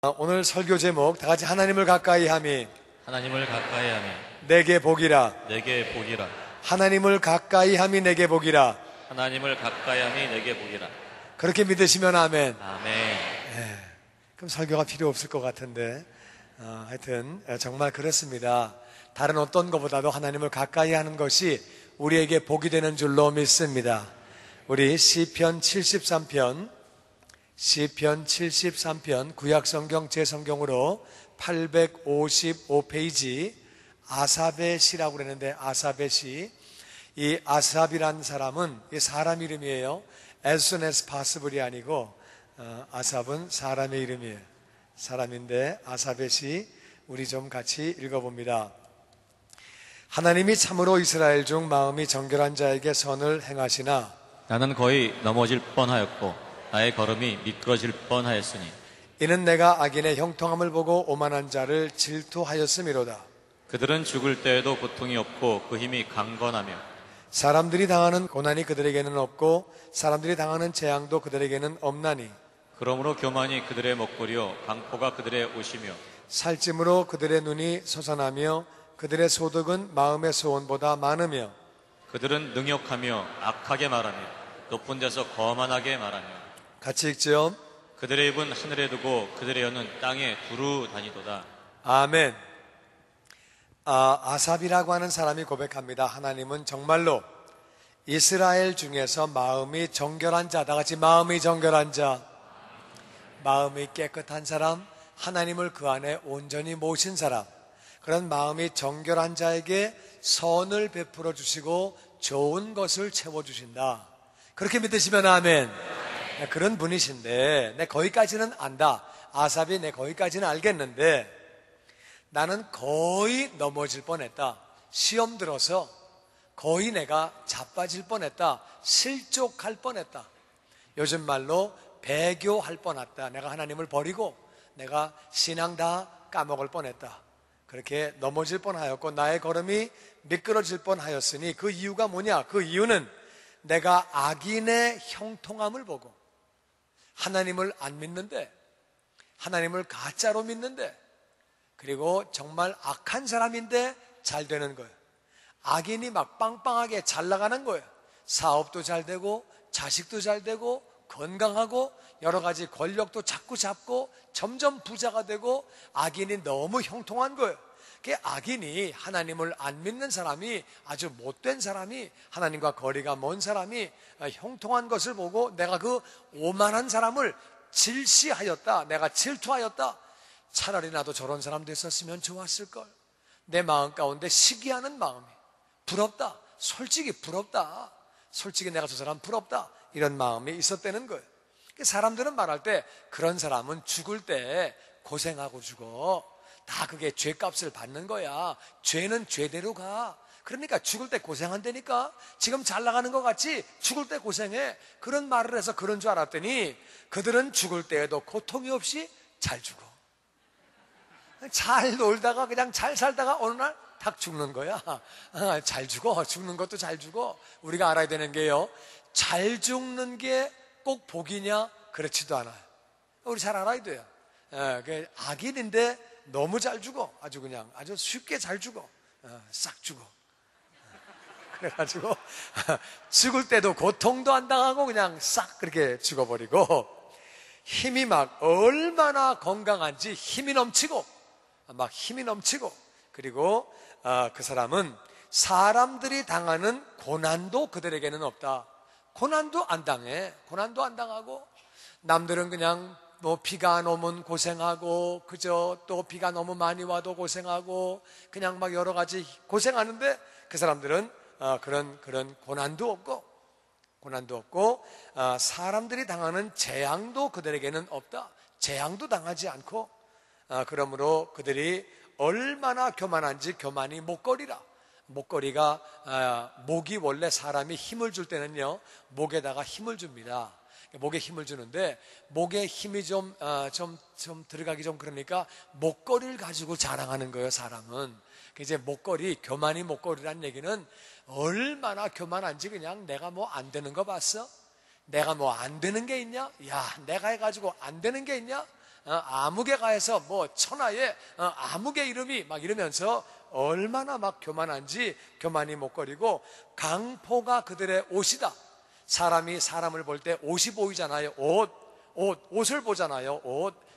오늘 설교 제목 다 같이 하나님을 가까이 함이 하나님을 가까이 함이 내게 복이라. 내게 복이라. 하나님을 가까이 함이 내게 복이라. 하나님을 가까이 함이 내게 복이라. 그렇게 믿으시면 아멘. 아멘. 그럼 설교가 필요 없을 것 같은데 하여튼 정말 그렇습니다. 다른 어떤 것보다도 하나님을 가까이 하는 것이 우리에게 복이 되는 줄로 믿습니다. 우리 시편 73편 구약성경 제 성경으로 855페이지 아삽의 시라고 그랬는데, 아삽의 시, 이 아삽이란 사람은 이 사람 이름이에요. As soon as possible이 아니고 아삽은 사람의 이름이에요. 사람인데 아삽의 시 우리 좀 같이 읽어봅니다. 하나님이 참으로 이스라엘 중 마음이 정결한 자에게 선을 행하시나 나는 거의 넘어질 뻔하였고 나의 걸음이 미끄러질 뻔하였으니 이는 내가 악인의 형통함을 보고 오만한 자를 질투하였음이로다. 그들은 죽을 때에도 고통이 없고 그 힘이 강건하며 사람들이 당하는 고난이 그들에게는 없고 사람들이 당하는 재앙도 그들에게는 없나니 그러므로 교만이 그들의 먹거리요 강포가 그들의 옷이며 살찜으로 그들의 눈이 솟아나며 그들의 소득은 마음의 소원보다 많으며 그들은 능욕하며 악하게 말하며 높은 데서 거만하게 말하며 같이 읽죠. 그들의 입은 하늘에 두고 그들의 혀는 땅에 두루 다니도다. 아멘. 아삽이라고 하는 사람이 고백합니다. 하나님은 정말로 이스라엘 중에서 마음이 정결한 자, 다 같이 마음이 정결한 자, 마음이 깨끗한 사람, 하나님을 그 안에 온전히 모신 사람, 그런 마음이 정결한 자에게 선을 베풀어 주시고 좋은 것을 채워주신다. 그렇게 믿으시면 아멘. 그런 분이신데 내 거기까지는 안다. 아삽이 내 거기까지는 알겠는데 나는 거의 넘어질 뻔했다. 시험 들어서 거의 내가 자빠질 뻔했다. 실족할 뻔했다. 요즘 말로 배교할 뻔했다. 내가 하나님을 버리고 내가 신앙 다 까먹을 뻔했다. 그렇게 넘어질 뻔하였고 나의 걸음이 미끄러질 뻔하였으니 그 이유가 뭐냐? 그 이유는 내가 악인의 형통함을 보고 하나님을 안 믿는데, 하나님을 가짜로 믿는데, 그리고 정말 악한 사람인데 잘 되는 거예요. 악인이 막 빵빵하게 잘 나가는 거예요. 사업도 잘 되고 자식도 잘 되고 건강하고 여러 가지 권력도 자꾸 잡고 점점 부자가 되고 악인이 너무 형통한 거예요. 악인이 하나님을 안 믿는 사람이, 아주 못된 사람이, 하나님과 거리가 먼 사람이 형통한 것을 보고 내가 그 오만한 사람을 질시하였다. 내가 질투하였다. 차라리 나도 저런 사람 됐었으면 좋았을걸. 내 마음 가운데 시기하는 마음이 부럽다. 솔직히 부럽다. 솔직히 내가 저 사람 부럽다. 이런 마음이 있었다는 거예요. 사람들은 말할 때 그런 사람은 죽을 때 고생하고 죽어. 다 그게 죄값을 받는 거야. 죄는 죄대로 가. 그러니까 죽을 때 고생한다니까. 지금 잘 나가는 것 같지? 죽을 때 고생해. 그런 말을 해서 그런 줄 알았더니 그들은 죽을 때에도 고통이 없이 잘 죽어. 잘 놀다가 그냥 잘 살다가 어느 날 탁 죽는 거야. 잘 죽어. 죽는 것도 잘 죽어. 우리가 알아야 되는 게요, 잘 죽는 게 꼭 복이냐? 그렇지도 않아요. 우리 잘 알아야 돼요. 악인인데 너무 잘 죽어. 아주 그냥 아주 쉽게 잘 죽어. 싹 죽어. 그래가지고 죽을 때도 고통도 안 당하고 그냥 싹 그렇게 죽어버리고, 힘이 막 얼마나 건강한지 힘이 넘치고 막 힘이 넘치고, 그리고 그 사람은 사람들이 당하는 고난도 그들에게는 없다. 고난도 안 당해. 고난도 안 당하고, 남들은 그냥 뭐 비가 안 오면 고생하고, 그저 또 비가 너무 많이 와도 고생하고, 그냥 막 여러 가지 고생하는데 그 사람들은 그런 고난도 없고, 사람들이 당하는 재앙도 그들에게는 없다. 재앙도 당하지 않고, 그러므로 그들이 얼마나 교만한지 교만이 목걸이라. 목걸이가, 목이 원래 사람이 힘을 줄 때는요, 목에다가 힘을 줍니다. 목에 힘을 주는데, 목에 힘이 좀 들어가기 좀 그러니까 목걸이를 가지고 자랑하는 거예요, 사람은. 이제 목걸이, 교만이 목걸이란 얘기는 얼마나 교만한지, 그냥 내가 뭐 안 되는 거 봤어? 내가 뭐 안 되는 게 있냐? 야, 내가 해가지고 안 되는 게 있냐? 아무개 가에서 뭐 천하에 아무개 이름이 막 이러면서 얼마나 막 교만한지 교만이 못거리고, 강포가 그들의 옷이다. 사람이 사람을 볼 때 옷이 보이잖아요. 옷을 보잖아요.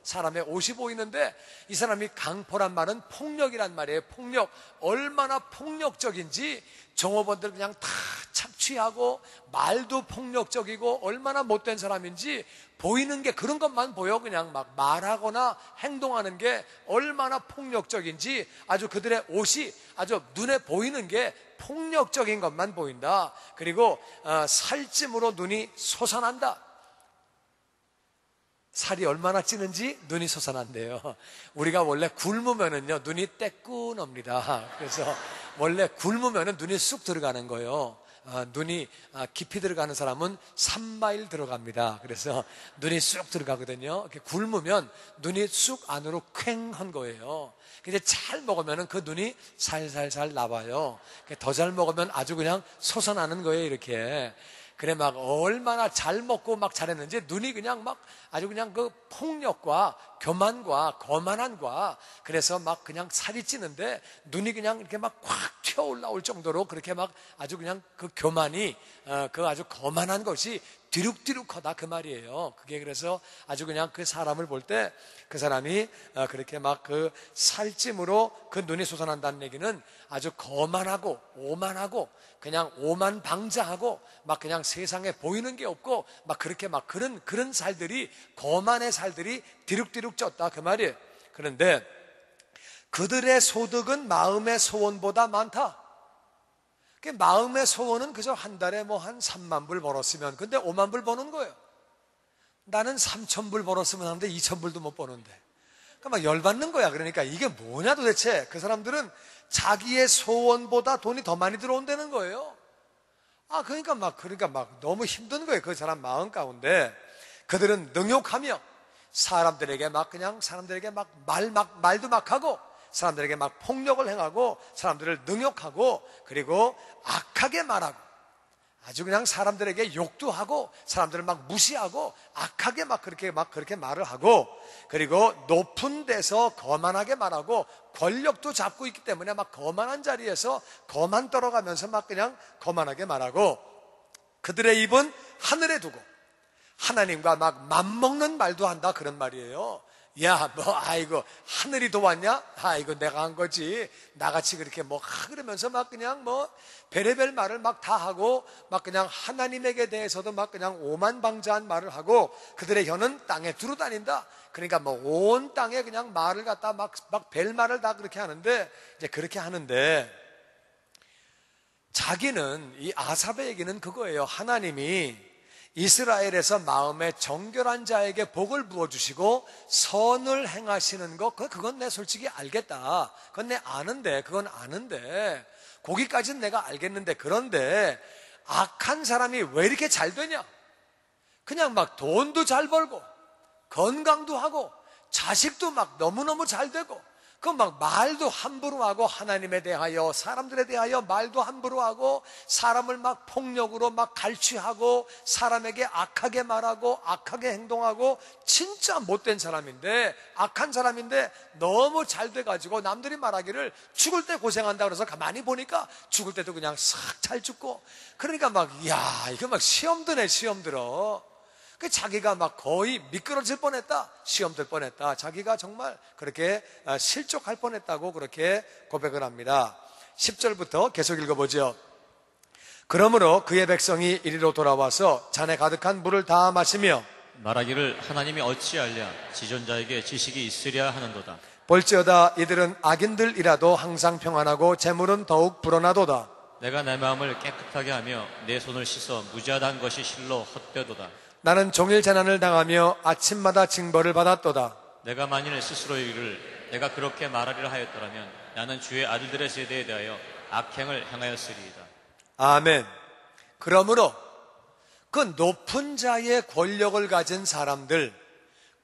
사람의 옷이 보이는데, 이 사람이 강포란 말은 폭력이란 말이에요. 폭력. 얼마나 폭력적인지 종업원들 그냥 다 착취하고, 말도 폭력적이고, 얼마나 못된 사람인지 보이는 게 그런 것만 보여. 그냥 막 말하거나 행동하는 게 얼마나 폭력적인지 아주 그들의 옷이 아주 눈에 보이는 게 폭력적인 것만 보인다. 그리고 살찜으로 눈이 솟아난다. 살이 얼마나 찌는지 눈이 솟아난대요. 우리가 원래 굶으면은요 눈이 떼꾸놉니다. 그래서 원래 굶으면은 눈이 쑥 들어가는 거예요. 눈이 깊이 들어가는 사람은 3마일 들어갑니다. 그래서 눈이 쑥 들어가거든요. 이렇게 굶으면 눈이 쑥 안으로 퀭한 거예요. 근데 잘 먹으면 그 눈이 살살살 나와요. 더 잘 먹으면 아주 그냥 솟아나는 거예요. 이렇게. 그래, 막 얼마나 잘 먹고 막 잘했는지 눈이 그냥 막 아주 그냥 그 폭력과 교만과 거만함과, 그래서 막 그냥 살이 찌는데 눈이 그냥 이렇게 막 꽉 튀어 올라올 정도로 그렇게 막 아주 그냥 그 교만이, 그 아주 거만한 것이 뒤룩뒤룩하다 그 말이에요. 그게 그래서 아주 그냥 그 사람을 볼 때 그 사람이 그렇게 막 그 살찜으로 그 눈이 솟아난다는 얘기는 아주 거만하고 오만하고 그냥 오만방자하고 막 그냥 세상에 보이는 게 없고 막 그렇게 막 그런 살들이, 거만의 살들이 뒤룩뒤룩 쪘다 그 말이에요. 그런데 그들의 소득은 마음의 소원보다 많다. 마음의 소원은 그저 한 달에 뭐 한 3만 불 벌었으면, 근데 5만 불 버는 거예요. 나는 3천 불 벌었으면 하는데 2천 불도 못 버는데. 그러니까 막 열받는 거야. 그러니까 이게 뭐냐 도대체. 그 사람들은 자기의 소원보다 돈이 더 많이 들어온다는 거예요. 그러니까 막 너무 힘든 거예요. 그 사람 마음 가운데. 그들은 능욕하며 사람들에게 막 말도 막 하고, 사람들에게 막 폭력을 행하고, 사람들을 능욕하고, 그리고 악하게 말하고, 아주 그냥 사람들에게 욕도 하고, 사람들을 막 무시하고, 악하게 막 그렇게 말을 하고, 그리고 높은 데서 거만하게 말하고, 권력도 잡고 있기 때문에 막 거만한 자리에서 거만 떨어가면서 막 그냥 거만하게 말하고, 그들의 입은 하늘에 두고 하나님과 막 맘먹는 말도 한다 그런 말이에요. 야, 아이고, 하늘이 도왔냐? 이거 내가 한 거지. 나같이 그렇게 그러면서 막 그냥 별의별 말을 막 다 하고, 막 그냥 하나님에게 대해서도 막 그냥 오만방자한 말을 하고, 그들의 혀는 땅에 두루 다닌다. 그러니까 온 땅에 그냥 말을 갖다 막 별말을 다 그렇게 하는데, 이제 그렇게 하는데, 자기는, 이 아삽의 얘기는 그거예요. 하나님이 이스라엘에서 마음에 정결한 자에게 복을 부어주시고 선을 행하시는 것, 그건 내 솔직히 알겠다. 그건 내 아는데, 그건 아는데, 거기까지는 내가 알겠는데, 그런데 악한 사람이 왜 이렇게 잘 되냐? 그냥 막 돈도 잘 벌고 건강도 하고 자식도 막 너무너무 잘 되고, 그 막 말도 함부로 하고, 하나님에 대하여 사람들에 대하여 말도 함부로 하고, 사람을 막 폭력으로 막 갈취하고, 사람에게 악하게 말하고 악하게 행동하고, 진짜 못된 사람인데, 악한 사람인데 너무 잘 돼가지고 남들이 말하기를 죽을 때 고생한다 그래서 가만히 보니까 죽을 때도 그냥 싹 잘 죽고, 그러니까 막 이거 막 시험 드네. 시험 들어. 자기가 막 거의 미끄러질 뻔했다, 시험 들 뻔했다, 자기가 정말 그렇게 실족할 뻔했다고 그렇게 고백을 합니다. 10절부터 계속 읽어보죠. 그러므로 그의 백성이 이리로 돌아와서 잔에 가득한 물을 다 마시며 말하기를 하나님이 어찌 알랴 지존자에게 지식이 있으랴 하는도다. 볼지어다 이들은 악인들이라도 항상 평안하고 재물은 더욱 불어나도다. 내가 내 마음을 깨끗하게 하며 내 손을 씻어 무지하다는 것이 실로 헛되도다. 나는 종일 재난을 당하며 아침마다 징벌을 받았도다. 내가 만일 스스로 이르기를 내가 그렇게 말하리라 하였더라면 나는 주의 아들들의 세대에 대하여 악행을 행하였으리이다. 아멘. 그러므로 그 높은 자의 권력을 가진 사람들,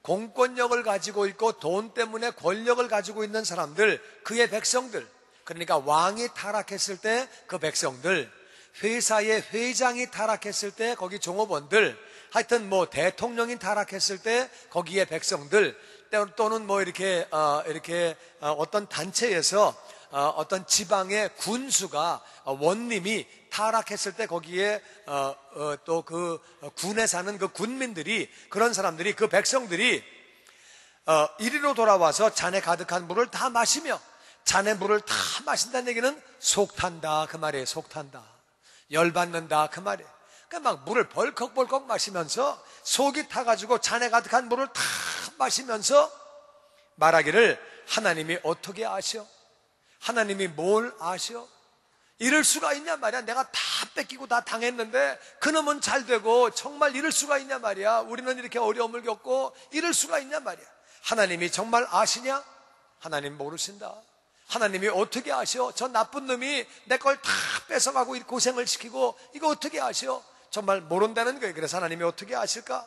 공권력을 가지고 있고 돈 때문에 권력을 가지고 있는 사람들, 그의 백성들, 그러니까 왕이 타락했을 때 그 백성들, 회사의 회장이 타락했을 때 거기 종업원들, 하여튼 대통령이 타락했을 때 거기에 백성들, 또는 뭐 이렇게 어떤 단체에서 어떤 지방의 군수가 원님이 타락했을 때 거기에 또 그 군에 사는 그 군민들이, 그런 사람들이, 그 백성들이 이리로 돌아와서 잔에 가득한 물을 다 마시며, 잔의 물을 다 마신다는 얘기는 속 탄다 그 말이에요. 속 탄다, 열받는다 그 말이에요. 그러니까 막 물을 벌컥벌컥 마시면서 속이 타가지고 잔에 가득한 물을 다 마시면서 말하기를, 하나님이 어떻게 아셔? 하나님이 뭘 아셔? 이럴 수가 있냐 말이야. 내가 다 뺏기고 다 당했는데 그놈은 잘 되고 정말 이럴 수가 있냐 말이야. 우리는 이렇게 어려움을 겪고 이럴 수가 있냐 말이야. 하나님이 정말 아시냐? 하나님 모르신다. 하나님이 어떻게 아셔? 저 나쁜 놈이 내 걸 다 뺏어가고 고생을 시키고 이거 어떻게 아셔? 정말 모른다는 거예요. 그래서 하나님이 어떻게 아실까?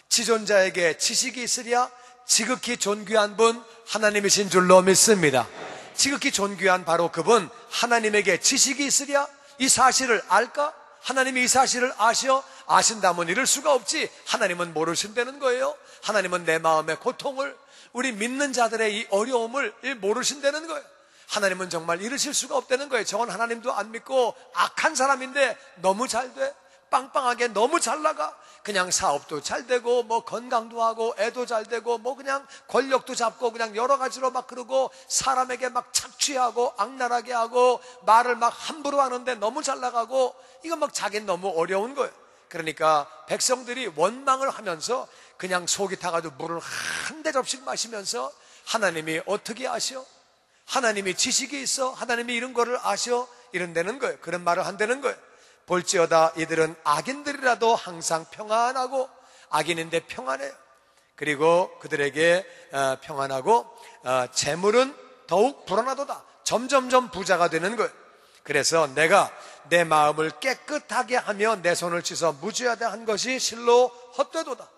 지존자에게 지식이 있으랴? 지극히 존귀한 분 하나님이신 줄로 믿습니다. 지극히 존귀한 바로 그분 하나님에게 지식이 있으랴? 이 사실을 알까? 하나님이 이 사실을 아셔? 아신다면 이럴 수가 없지. 하나님은 모르신다는 거예요. 하나님은 내 마음의 고통을, 우리 믿는 자들의 이 어려움을 모르신다는 거예요. 하나님은 정말 이러실 수가 없다는 거예요. 저건 하나님도 안 믿고 악한 사람인데 너무 잘 돼, 빵빵하게 너무 잘 나가. 그냥 사업도 잘 되고 뭐 건강도 하고 애도 잘 되고 뭐 그냥 권력도 잡고 그냥 여러 가지로 막 그러고 사람에게 막 착취하고 악랄하게 하고 말을 막 함부로 하는데 너무 잘 나가고, 이거 막 자기는 너무 어려운 거예요. 그러니까 백성들이 원망을 하면서 그냥 속이 타가지고 물을 한 대접씩 마시면서 하나님이 어떻게 아셔? 하나님이 지식이 있어? 하나님이 이런 거를 아셔? 이런다는 거예요. 그런 말을 한다는 거예요. 볼지어다 이들은 악인들이라도 항상 평안하고, 악인인데 평안해요. 그리고 그들에게 평안하고 재물은 더욱 불어나도다. 점점점 부자가 되는 거예요. 그래서 내가 내 마음을 깨끗하게 하며 내 손을 씻어 무죄하게 한 것이 실로 헛되도다.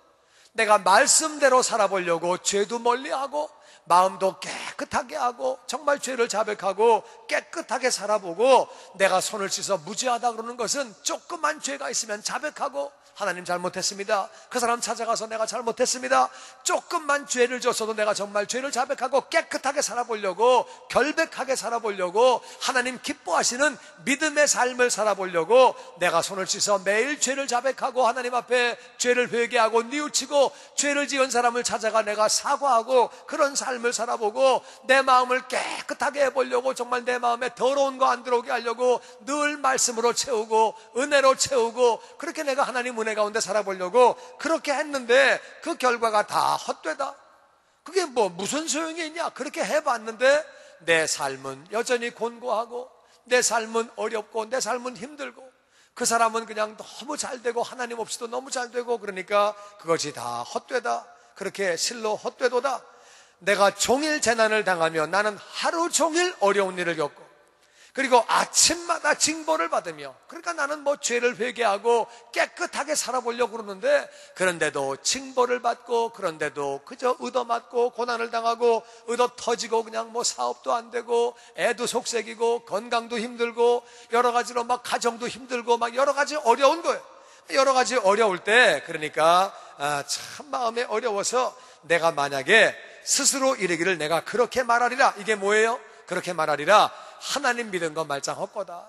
내가 말씀대로 살아보려고 죄도 멀리하고 마음도 깨끗하게 하고 정말 죄를 자백하고 깨끗하게 살아보고, 내가 손을 씻어 무죄하다 그러는 것은 조그만 죄가 있으면 자백하고, 하나님 잘못했습니다, 그 사람 찾아가서 내가 잘못했습니다, 조금만 죄를 졌어도 내가 정말 죄를 자백하고 깨끗하게 살아보려고, 결백하게 살아보려고, 하나님 기뻐하시는 믿음의 삶을 살아보려고 내가 손을 씻어 매일 죄를 자백하고 하나님 앞에 죄를 회개하고 뉘우치고 죄를 지은 사람을 찾아가 내가 사과하고 그런 삶을 살아보고, 내 마음을 깨끗하게 해보려고, 정말 내 마음에 더러운 거 안 들어오게 하려고 늘 말씀으로 채우고 은혜로 채우고, 그렇게 내가 하나님 은혜 가운데 살아보려고 그렇게 했는데 그 결과가 다 헛되다. 그게 뭐 무슨 소용이 있냐? 그렇게 해봤는데 내 삶은 여전히 곤고하고 내 삶은 어렵고 내 삶은 힘들고, 그 사람은 그냥 너무 잘 되고 하나님 없이도 너무 잘 되고, 그러니까 그것이 다 헛되다. 그렇게 실로 헛되도다. 내가 종일 재난을 당하며 나는 하루 종일 어려운 일을 겪고, 그리고 아침마다 징벌을 받으며, 그러니까 나는 뭐 죄를 회개하고 깨끗하게 살아보려고 그러는데, 그런데도 징벌을 받고, 그런데도 그저 얻어맞고 고난을 당하고 얻어 터지고, 그냥 뭐 사업도 안 되고 애도 속색이고 건강도 힘들고 여러 가지로 막 가정도 힘들고 막 여러 가지 어려운 거예요. 여러 가지 어려울 때, 그러니까 참 마음에 어려워서 내가 만약에 스스로 이르기를 내가 그렇게 말하리라. 이게 뭐예요? 그렇게 말하리라. 하나님 믿은 건 말짱 헛거다.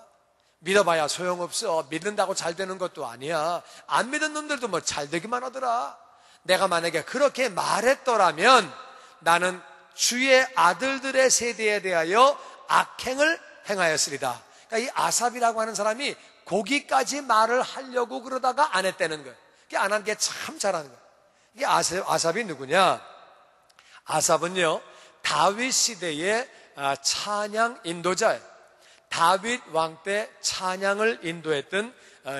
믿어봐야 소용없어. 믿는다고 잘 되는 것도 아니야. 안 믿은 놈들도 뭐 잘 되기만 하더라. 내가 만약에 그렇게 말했더라면 나는 주의 아들들의 세대에 대하여 악행을 행하였으리다. 그러니까 이 아삽이라고 하는 사람이 거기까지 말을 하려고 그러다가 안 했다는 거예요. 안 한 게 참 잘하는 거예요. 이게 아삽이 누구냐? 아삽은요, 다윗 시대의 찬양 인도자예요. 다윗 왕 때 찬양을 인도했던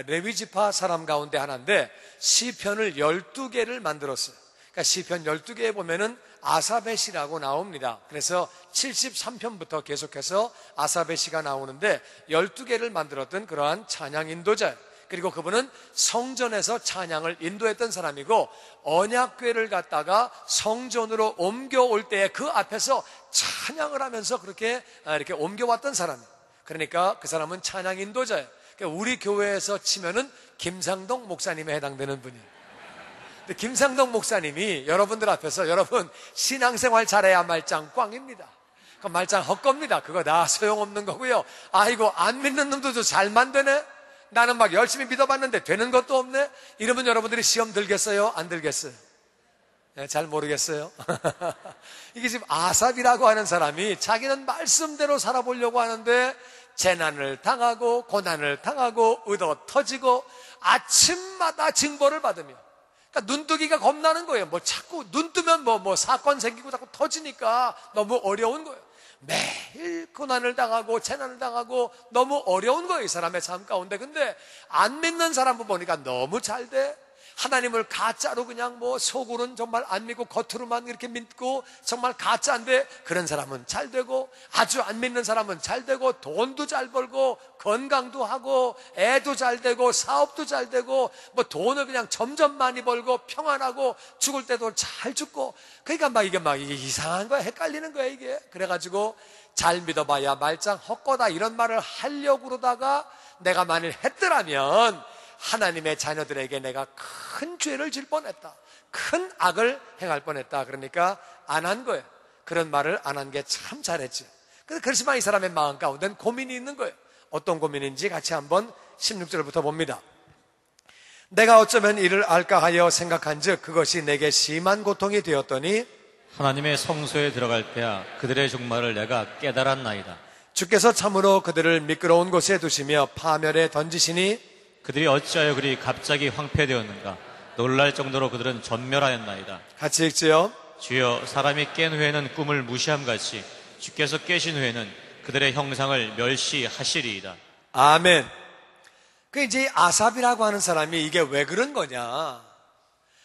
레위지파 사람 가운데 하나인데 시편을 12개를 만들었어요. 그러니까 시편 12개에 보면은 아삽의 시라고 나옵니다. 그래서 73편부터 계속해서 아삽의 시가 나오는데 12개를 만들었던 그러한 찬양 인도자예요. 그리고 그분은 성전에서 찬양을 인도했던 사람이고, 언약궤를 갖다가 성전으로 옮겨올 때 그 앞에서 찬양을 하면서 그렇게 이렇게 옮겨왔던 사람이에요. 그러니까 그 사람은 찬양 인도자예요. 그러니까 우리 교회에서 치면은 김상동 목사님에 해당되는 분이에요. 근데 김상동 목사님이 여러분들 앞에서 여러분 신앙생활 잘해야 말짱 꽝입니다. 그 말짱 헛겁니다. 그거 다 소용없는 거고요. 아이고 안 믿는 놈도 잘만 되네. 나는 막 열심히 믿어봤는데 되는 것도 없네. 이러면 여러분들이 시험 들겠어요? 안 들겠어요? 네, 잘 모르겠어요. 이게 지금 아삽이라고 하는 사람이 자기는 말씀대로 살아보려고 하는데 재난을 당하고 고난을 당하고 얻어 터지고 아침마다 징벌을 받으며, 그러니까 눈뜨기가 겁나는 거예요. 뭐 자꾸 눈 뜨면 뭐 사건 생기고 자꾸 터지니까 너무 어려운 거예요. 매일 고난을 당하고 재난을 당하고 너무 어려운 거예요, 이 사람의 삶 가운데. 근데 안 믿는 사람 보니까 너무 잘 돼. 하나님을 가짜로 그냥 뭐 속으로는 정말 안 믿고 겉으로만 이렇게 믿고 정말 가짜인데 그런 사람은 잘 되고, 아주 안 믿는 사람은 잘 되고, 돈도 잘 벌고 건강도 하고 애도 잘 되고 사업도 잘 되고 뭐 돈을 그냥 점점 많이 벌고 평안하고 죽을 때도 잘 죽고. 그러니까 이게 이상한 거야. 헷갈리는 거야 이게. 그래가지고 잘 믿어봐야 말짱 헛거다 이런 말을 하려고 그러다가 내가 만일 했더라면 하나님의 자녀들에게 내가 큰 죄를 질 뻔했다, 큰 악을 행할 뻔했다. 그러니까 안 한 거예요. 그런 말을 안 한 게 참 잘했지. 그렇지만 이 사람의 마음 가운데는 고민이 있는 거예요. 어떤 고민인지 같이 한번 16절부터 봅니다. 내가 어쩌면 이를 알까 하여 생각한즉 그것이 내게 심한 고통이 되었더니 하나님의 성소에 들어갈 때야 그들의 종말을 내가 깨달았나이다. 주께서 참으로 그들을 미끄러운 곳에 두시며 파멸에 던지시니 그들이 어찌하여 그리 갑자기 황폐되었는가. 놀랄 정도로 그들은 전멸하였나이다. 같이 읽지요. 주여, 사람이 깬 후에는 꿈을 무시함같이 주께서 깨신 후에는 그들의 형상을 멸시하시리이다. 아멘. 그 이제 아삽이라고 하는 사람이 이게 왜 그런 거냐.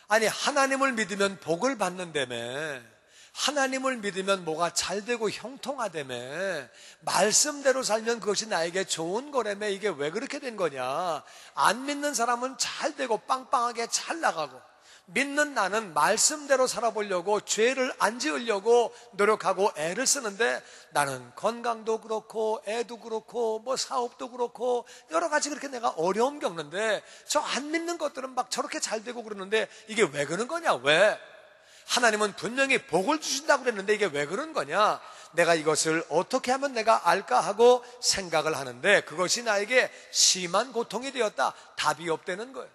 아니 하나님을 믿으면 복을 받는다며, 하나님을 믿으면 뭐가 잘 되고 형통하다며, 말씀대로 살면 그것이 나에게 좋은 거라며. 이게 왜 그렇게 된 거냐. 안 믿는 사람은 잘 되고 빵빵하게 잘 나가고, 믿는 나는 말씀대로 살아보려고 죄를 안 지으려고 노력하고 애를 쓰는데 나는 건강도 그렇고 애도 그렇고 뭐 사업도 그렇고 여러 가지 그렇게 내가 어려움 겪는데 저 안 믿는 것들은 막 저렇게 잘 되고 그러는데 이게 왜 그런 거냐. 왜? 하나님은 분명히 복을 주신다고 그랬는데 이게 왜 그런 거냐. 내가 이것을 어떻게 하면 내가 알까 하고 생각을 하는데 그것이 나에게 심한 고통이 되었다. 답이 없다는 거예요.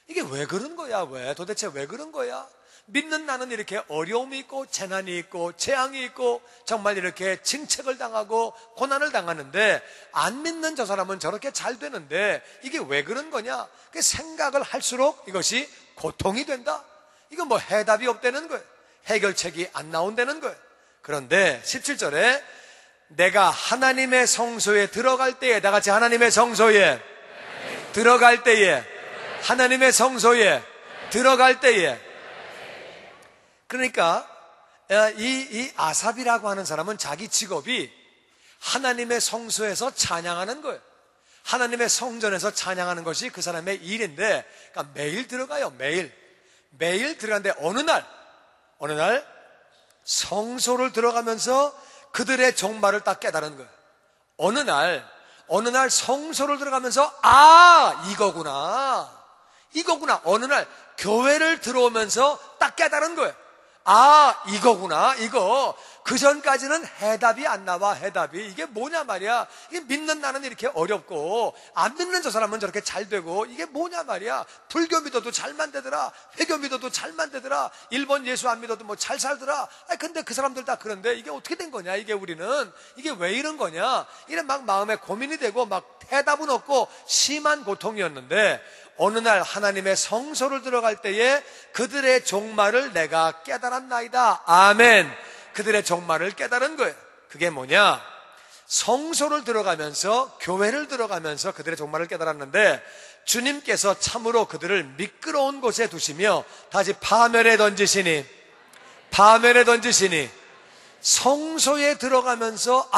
이게 왜 그런 거야? 왜? 도대체 왜 그런 거야? 믿는 나는 이렇게 어려움이 있고 재난이 있고 재앙이 있고 정말 이렇게 징책을 당하고 고난을 당하는데 안 믿는 저 사람은 저렇게 잘 되는데 이게 왜 그런 거냐? 그 생각을 할수록 이것이 고통이 된다. 이건 뭐 해답이 없다는 거예요. 해결책이 안 나온다는 거예요. 그런데 17절에 내가 하나님의 성소에 들어갈 때에, 다 같이 하나님의 성소에 들어갈 때에, 하나님의 성소에 들어갈 때에. 그러니까 이 아삽이라고 하는 사람은 자기 직업이 하나님의 성소에서 찬양하는 거예요. 하나님의 성전에서 찬양하는 것이 그 사람의 일인데, 그러니까 매일 들어가요. 매일 들어가는데 어느 날 성소를 들어가면서 그들의 종말을 딱 깨달은 거예요. 어느 날 성소를 들어가면서 이거구나. 어느 날 교회를 들어오면서 딱 깨달은 거예요. 이거구나. 이거 그 전까지는 해답이 안 나와. 해답이 이게 뭐냐 말이야. 이게 믿는 나는 이렇게 어렵고 안 믿는 저 사람은 저렇게 잘 되고 이게 뭐냐 말이야. 불교 믿어도 잘만 되더라. 회교 믿어도 잘만 되더라. 일본 예수 안 믿어도 뭐 잘 살더라. 근데 그 사람들 다 그런데 이게 어떻게 된 거냐. 이게 우리는 이게 왜 이런 거냐. 이런 막 마음에 고민이 되고 막 해답은 없고 심한 고통이었는데 어느 날 하나님의 성소를 들어갈 때에 그들의 종말을 내가 깨달았나이다. 아멘. 그들의 종말을 깨달은 거예요. 그게 뭐냐? 성소를 들어가면서, 교회를 들어가면서 그들의 종말을 깨달았는데 주님께서 참으로 그들을 미끄러운 곳에 두시며 다시 파멸에 던지시니 성소에 들어가면서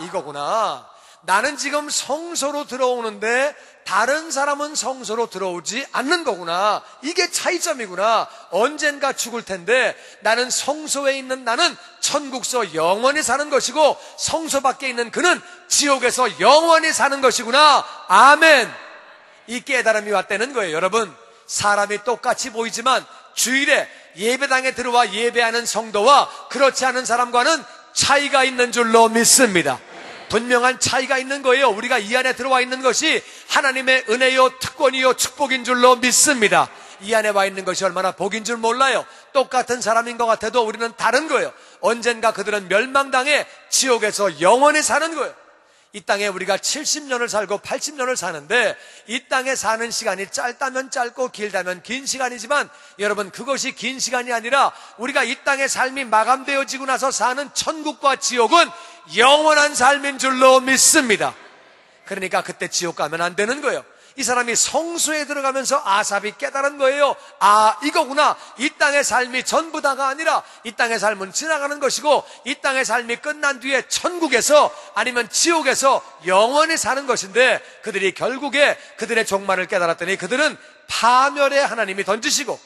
이거구나. 나는 지금 성소로 들어오는데 다른 사람은 성소로 들어오지 않는 거구나. 이게 차이점이구나. 언젠가 죽을 텐데 나는 성소에 있는 나는 천국서 영원히 사는 것이고 성소 밖에 있는 그는 지옥에서 영원히 사는 것이구나. 아멘. 이 깨달음이 왔다는 거예요. 여러분, 사람이 똑같이 보이지만 주일에 예배당에 들어와 예배하는 성도와 그렇지 않은 사람과는 차이가 있는 줄로 믿습니다. 분명한 차이가 있는 거예요. 우리가 이 안에 들어와 있는 것이 하나님의 은혜요, 특권이요, 축복인 줄로 믿습니다. 이 안에 와 있는 것이 얼마나 복인 줄 몰라요. 똑같은 사람인 것 같아도 우리는 다른 거예요. 언젠가 그들은 멸망당해 지옥에서 영원히 사는 거예요. 이 땅에 우리가 70년을 살고 80년을 사는데 이 땅에 사는 시간이 짧다면 짧고 길다면 긴 시간이지만 여러분, 그것이 긴 시간이 아니라 우리가 이 땅의 삶이 마감되어지고 나서 사는 천국과 지옥은 영원한 삶인 줄로 믿습니다. 그러니까 그때 지옥 가면 안 되는 거예요. 이 사람이 성소에 들어가면서 아삽이 깨달은 거예요. 아, 이거구나. 이 땅의 삶이 전부 다가 아니라 이 땅의 삶은 지나가는 것이고 이 땅의 삶이 끝난 뒤에 천국에서 아니면 지옥에서 영원히 사는 것인데, 그들이 결국에 그들의 종말을 깨달았더니 그들은 파멸에 하나님이 던지시고,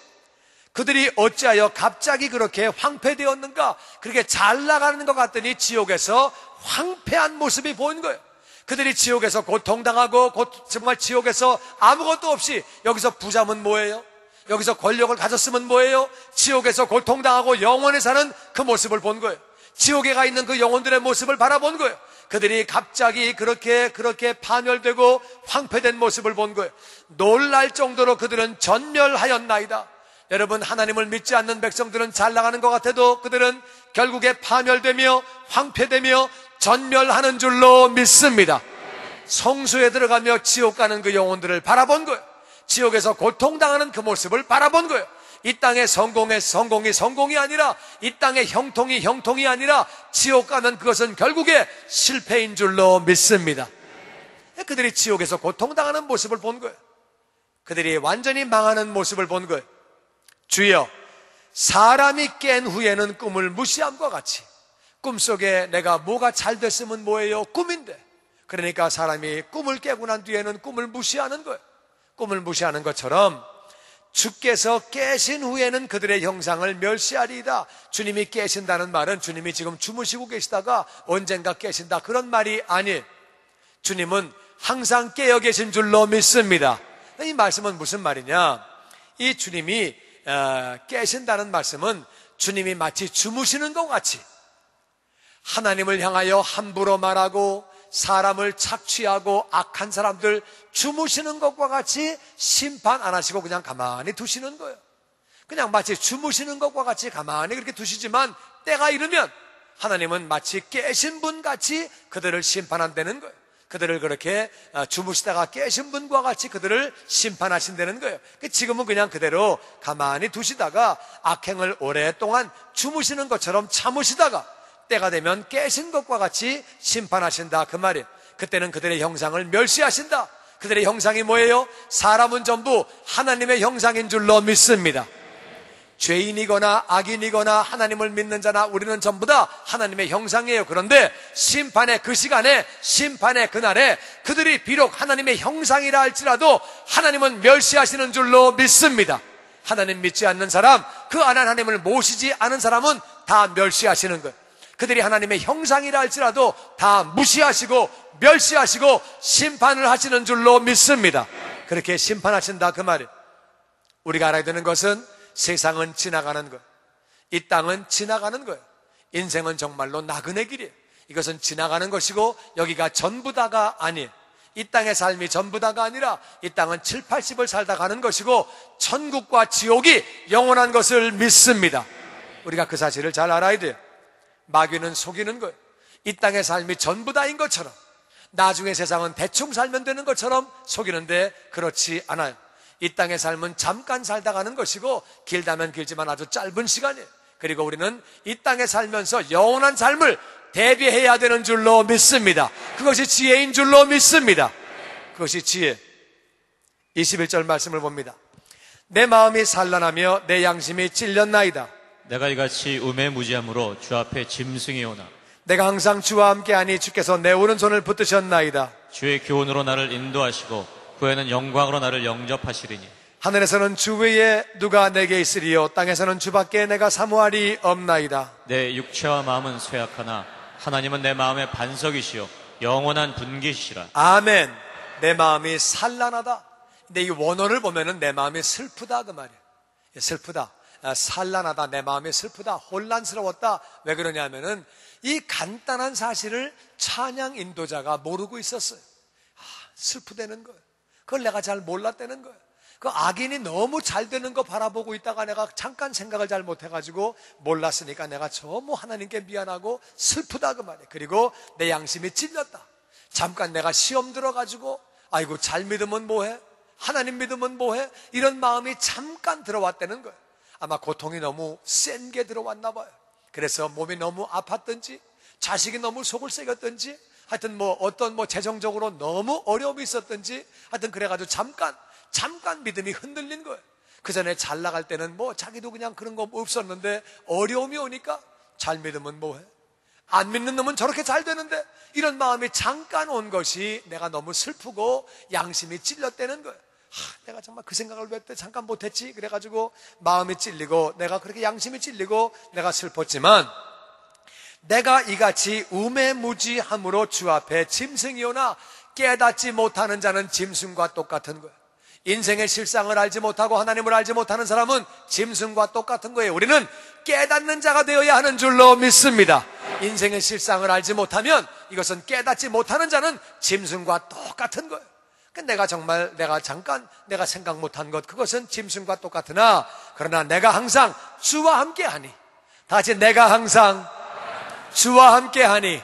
그들이 어찌하여 갑자기 그렇게 황폐되었는가, 그렇게 잘 나가는 것 같더니 지옥에서 황폐한 모습이 보인 거예요. 그들이 지옥에서 고통당하고 정말 지옥에서 아무것도 없이, 여기서 부자면 뭐예요? 여기서 권력을 가졌으면 뭐예요? 지옥에서 고통당하고 영원히 사는 그 모습을 본 거예요. 지옥에 가 있는 그 영혼들의 모습을 바라본 거예요. 그들이 갑자기 그렇게 파멸되고 황폐된 모습을 본 거예요. 놀랄 정도로 그들은 전멸하였나이다. 여러분, 하나님을 믿지 않는 백성들은 잘 나가는 것 같아도 그들은 결국에 파멸되며 황폐되며 전멸하는 줄로 믿습니다. 성소에 들어가며 지옥 가는 그 영혼들을 바라본 거예요. 지옥에서 고통당하는 그 모습을 바라본 거예요. 이 땅의 성공이 아니라, 이 땅의 형통이 아니라 지옥 가면 그것은 결국에 실패인 줄로 믿습니다. 그들이 지옥에서 고통당하는 모습을 본 거예요. 그들이 완전히 망하는 모습을 본 거예요. 주여, 사람이 깬 후에는 꿈을 무시함과 같이, 꿈속에 내가 뭐가 잘 됐으면 뭐예요? 꿈인데. 그러니까 사람이 꿈을 깨고 난 뒤에는 꿈을 무시하는 거예요. 꿈을 무시하는 것처럼 주께서 깨신 후에는 그들의 형상을 멸시하리이다. 주님이 깨신다는 말은 주님이 지금 주무시고 계시다가 언젠가 깨신다, 그런 말이 아니에요. 주님은 항상 깨어 계신 줄로 믿습니다. 이 말씀은 무슨 말이냐? 이 주님이 깨신다는 말씀은 주님이 마치 주무시는 것 같이 하나님을 향하여 함부로 말하고 사람을 착취하고 악한 사람들 주무시는 것과 같이 심판 안 하시고 그냥 가만히 두시는 거예요. 그냥 마치 주무시는 것과 같이 가만히 그렇게 두시지만 때가 이르면 하나님은 마치 깨신 분 같이 그들을 심판한다는 거예요. 그들을 그렇게 주무시다가 깨신 분과 같이 그들을 심판하신다는 거예요. 지금은 그냥 그대로 가만히 두시다가 악행을 오랫동안 주무시는 것처럼 참으시다가 때가 되면 깨신 것과 같이 심판하신다, 그 말이에요. 그때는 그들의 형상을 멸시하신다. 그들의 형상이 뭐예요? 사람은 전부 하나님의 형상인 줄로 믿습니다. 죄인이거나 악인이거나 하나님을 믿는 자나 우리는 전부 다 하나님의 형상이에요. 그런데 심판의 그 시간에, 심판의 그날에 그들이 비록 하나님의 형상이라 할지라도 하나님은 멸시하시는 줄로 믿습니다. 하나님 믿지 않는 사람, 그 하나님을 모시지 않은 사람은 다 멸시하시는 거예요. 그들이 하나님의 형상이라 할지라도 다 무시하시고 멸시하시고 심판을 하시는 줄로 믿습니다. 그렇게 심판하신다, 그 말이에요. 우리가 알아야 되는 것은 세상은 지나가는 것, 이 땅은 지나가는 거예요. 인생은 정말로 나그네 길이에요. 이것은 지나가는 것이고 여기가 전부 다가 아니에요. 이 땅의 삶이 전부 다가 아니라 이 땅은 7, 80을 살다 가는 것이고 천국과 지옥이 영원한 것을 믿습니다. 우리가 그 사실을 잘 알아야 돼요. 마귀는 속이는 거예요. 이 땅의 삶이 전부 다인 것처럼, 나중에 세상은 대충 살면 되는 것처럼 속이는데 그렇지 않아요. 이 땅의 삶은 잠깐 살다 가는 것이고 길다면 길지만 아주 짧은 시간이에요. 그리고 우리는 이 땅에 살면서 영원한 삶을 대비해야 되는 줄로 믿습니다. 그것이 지혜인 줄로 믿습니다. 그것이 지혜. 21절 말씀을 봅니다. 내 마음이 산란하며 내 양심이 찔렸나이다. 내가 이같이 우매무지함으로 주 앞에 짐승이 오나 내가 항상 주와 함께하니 주께서 내 오른손을 붙드셨나이다. 주의 교훈으로 나를 인도하시고 후에는 영광으로 나를 영접하시리니 하늘에서는 주 외에 누가 내게 있으리요 땅에서는 주밖에 내가 사모하리 없나이다. 내 육체와 마음은 쇠약하나 하나님은 내 마음의 반석이시요 영원한 분기시라. 아멘. 내 마음이 산란하다. 근데 이 원어를 보면은 내 마음이 슬프다, 그 말이에요. 슬프다. 산란하다, 내 마음이 슬프다, 혼란스러웠다. 왜 그러냐면은 이 간단한 사실을 찬양 인도자가 모르고 있었어요. 슬프다는 거예요. 그걸 내가 잘 몰랐다는 거예요. 그 악인이 너무 잘 되는 거 바라보고 있다가 내가 잠깐 생각을 잘 못해가지고 몰랐으니까 내가 너무 하나님께 미안하고 슬프다 그 말이에요. 그리고 내 양심이 찔렸다. 잠깐 내가 시험 들어가지고 아이고 잘 믿으면 뭐해? 하나님 믿으면 뭐해? 이런 마음이 잠깐 들어왔다는 거예요. 아마 고통이 너무 센 게 들어왔나 봐요. 그래서 몸이 너무 아팠든지 자식이 너무 속을 새겼든지 하여튼 어떤 재정적으로 너무 어려움이 있었든지 하여튼 그래가지고 잠깐 믿음이 흔들린 거예요. 그 전에 잘 나갈 때는 자기도 그냥 그런 거 없었는데 어려움이 오니까 잘 믿으면 뭐해? 안 믿는 놈은 저렇게 잘 되는데 이런 마음이 잠깐 온 것이 내가 너무 슬프고 양심이 찔렸다는 거예요. 내가 정말 그 생각을 왜 때 잠깐 못했지? 그래가지고 마음이 찔리고 내가 그렇게 양심이 찔리고 내가 슬펐지만 내가 이같이 우매무지함으로 주 앞에 짐승이오나 깨닫지 못하는 자는 짐승과 똑같은 거예요. 인생의 실상을 알지 못하고 하나님을 알지 못하는 사람은 짐승과 똑같은 거예요. 우리는 깨닫는 자가 되어야 하는 줄로 믿습니다. 인생의 실상을 알지 못하면 이것은 깨닫지 못하는 자는 짐승과 똑같은 거예요. 내가 잠깐 생각 못한 것, 그것은 짐승과 똑같으나 그러나 내가 항상 주와 함께하니, 다 같이 내가 항상 주와 함께하니,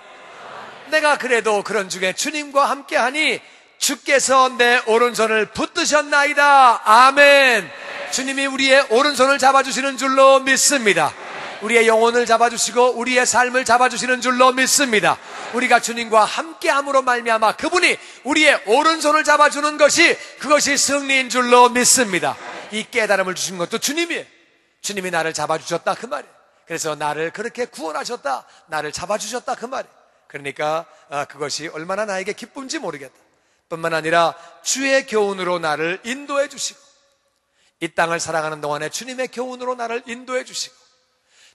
내가 그래도 그런 중에 주님과 함께하니 주께서 내 오른손을 붙드셨나이다. 아멘. 주님이 우리의 오른손을 잡아주시는 줄로 믿습니다. 우리의 영혼을 잡아주시고 우리의 삶을 잡아주시는 줄로 믿습니다. 우리가 주님과 함께함으로 말미암아 그분이 우리의 오른손을 잡아주는 그것이 승리인 줄로 믿습니다. 이 깨달음을 주신 것도 주님이에요. 주님이 나를 잡아주셨다 그 말이에요. 그래서 나를 그렇게 구원하셨다, 나를 잡아주셨다 그 말이에요. 그러니까 그것이 얼마나 나에게 기쁜지 모르겠다. 뿐만 아니라 주의 교훈으로 나를 인도해 주시고 이 땅을 살아가는 동안에 주님의 교훈으로 나를 인도해 주시고